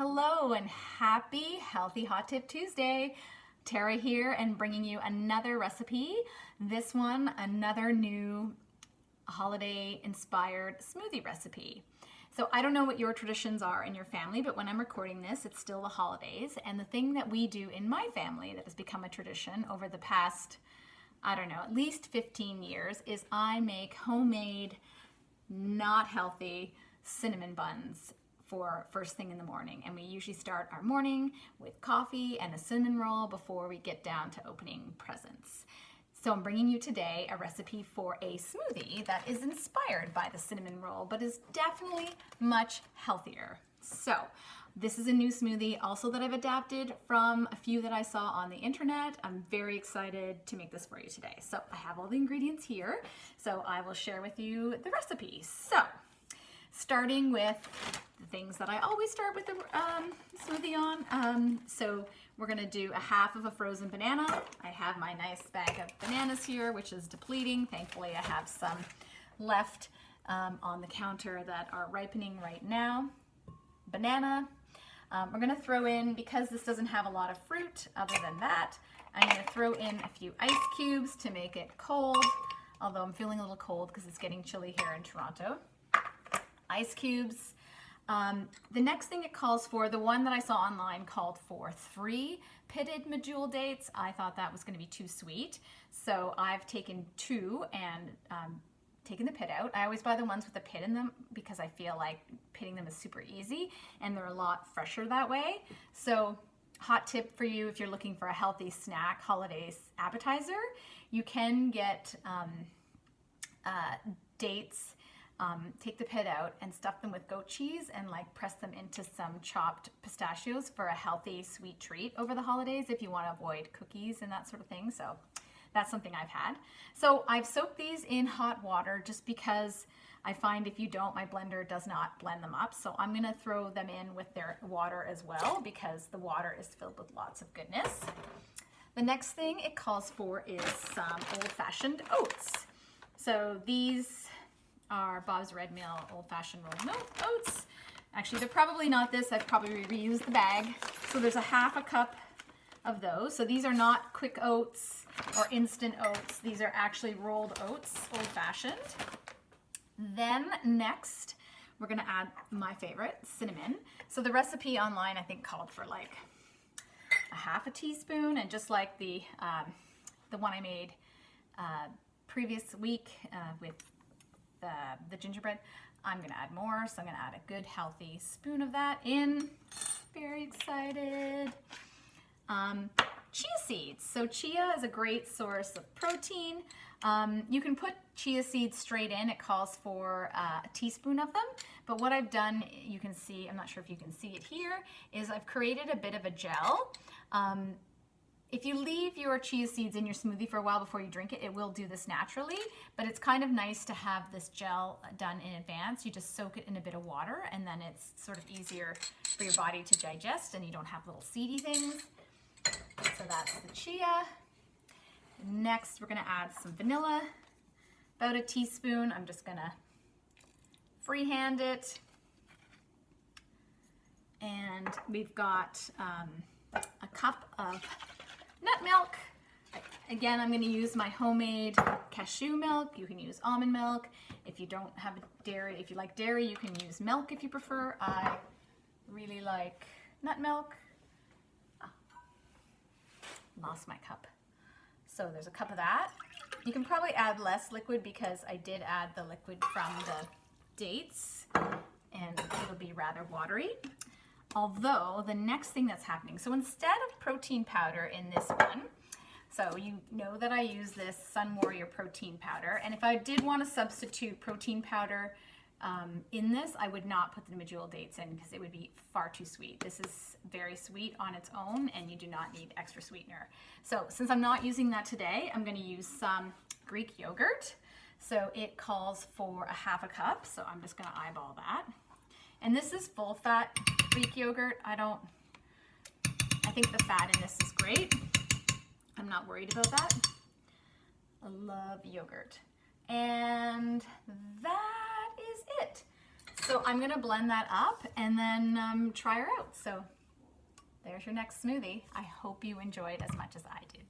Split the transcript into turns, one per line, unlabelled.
Hello and happy Healthy Hot Tip Tuesday. Tara here and bringing you another recipe. This one, another new holiday inspired smoothie recipe. So I don't know what your traditions are in your family, but when I'm recording this, it's still the holidays. And the thing that we do in my family that has become a tradition over the past, I don't know, at least 15 years is I make homemade, not healthy cinnamon buns for first thing in the morning. And we usually start our morning with coffee and a cinnamon roll before we get down to opening presents. So I'm bringing you today a recipe for a smoothie that is inspired by the cinnamon roll, but is definitely much healthier. So this is a new smoothie also that I've adapted from a few that I saw on the internet. I'm very excited to make this for you today. So I have all the ingredients here, so I will share with you the recipe. So starting with the things that I always start with the smoothie on. So we're gonna do a half of a frozen banana. I have my nice bag of bananas here, which is depleting. Thankfully, I have some left on the counter that are ripening right now. Banana. We're gonna throw in, because this doesn't have a lot of fruit other than that, I'm gonna throw in a few ice cubes to make it cold, although I'm feeling a little cold because it's getting chilly here in Toronto. Ice cubes. The next thing it calls for, the one that I saw online called for 3 pitted medjool dates. I thought that was going to be too sweet, so I've taken 2 and taken the pit out. I always buy the ones with the pit in them because I feel like pitting them is super easy and they're a lot fresher that way. So hot tip for you if you're looking for a healthy snack holiday appetizer, you can get dates. Take the pit out and stuff them with goat cheese and like press them into some chopped pistachios for a healthy sweet treat over the holidays if you want to avoid cookies and that sort of thing. So that's something I've had. So I've soaked these in hot water just because I find if you don't, my blender does not blend them up. So I'm going to throw them in with their water as well because the water is filled with lots of goodness. The next thing it calls for is some old-fashioned oats. So these are Bob's Red Mill old-fashioned rolled milk oats. Actually, they're probably not this. I've probably reused the bag. So there's a half a cup of those. So these are not quick oats or instant oats. These are actually rolled oats, old-fashioned. Then next, we're gonna add my favorite, cinnamon. So the recipe online, I think, called for like a half a teaspoon, and just like the one I made previous week with the gingerbread, I'm gonna add more. So I'm gonna add a good healthy spoon of that in. Very excited. Chia seeds. So chia is a great source of protein. You can put chia seeds straight in. It calls for a teaspoon of them. But what I've done, you can see, I'm not sure if you can see it here, is I've created a bit of a gel. If you leave your chia seeds in your smoothie for a while before you drink it, it will do this naturally, but it's kind of nice to have this gel done in advance. You just soak it in a bit of water and then it's sort of easier for your body to digest and you don't have little seedy things. So that's the chia. Next, we're gonna add some vanilla, about a teaspoon. I'm just gonna freehand it. And we've got a cup of nut milk. Again, I'm going to use my homemade cashew milk. You can use almond milk. If you don't have dairy, if you like dairy, you can use milk if you prefer. I really like nut milk. Oh, lost my cup. So there's a cup of that. You can probably add less liquid because I did add the liquid from the dates and it'll be rather watery. Although the next thing that's happening, so instead of protein powder in this one, so you know that I use this Sun Warrior protein powder, and if I did want to substitute protein powder in this, I would not put the medjool dates in because it would be far too sweet. This is very sweet on its own and you do not need extra sweetener. So since I'm not using that today, I'm going to use some Greek yogurt. So it calls for a half a cup, so I'm just going to eyeball that. And this is full fat Greek yogurt. I think the fat in this is great. I'm not worried about that. I love yogurt. And that is it. So I'm gonna blend that up and then try her out. So there's your next smoothie. I hope you enjoyed as much as I did.